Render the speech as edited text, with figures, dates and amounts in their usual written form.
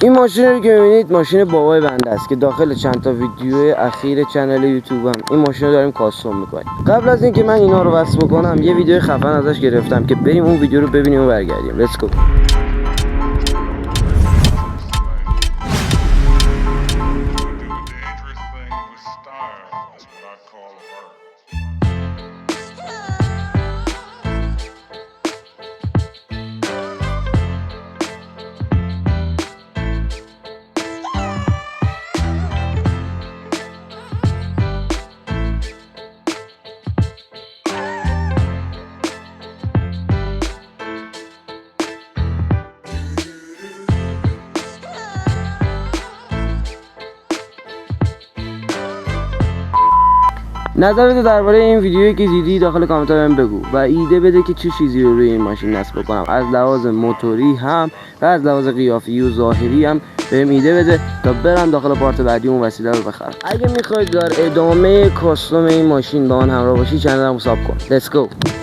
این ماشین رو که میبینید ماشین بابای بنده است که داخل چند تا ویدیو اخیر کانال یوتیوبم این ماشین رو داریم کاستوم میکنیم. قبل از اینکه من اینا رو وصل بکنم یه ویدیو خفن ازش گرفتم که بریم اون ویدیو رو ببینیم و برگردیم. لیتس گو. نظرت درباره این ویدیویی که دیدی داخل کامنت بهم بگو و ایده بده که چه چیزی رو روی این ماشین نصب کنم، از لحاظ موتوری هم و از لحاظ قیافی و ظاهری هم بهم ایده بده تا برم داخل پارت بعدی اون وسیله رو بخرم. اگه میخواید در ادامه کاستوم این ماشین با من همراه باشی چنلمو ساب کن. Let's go.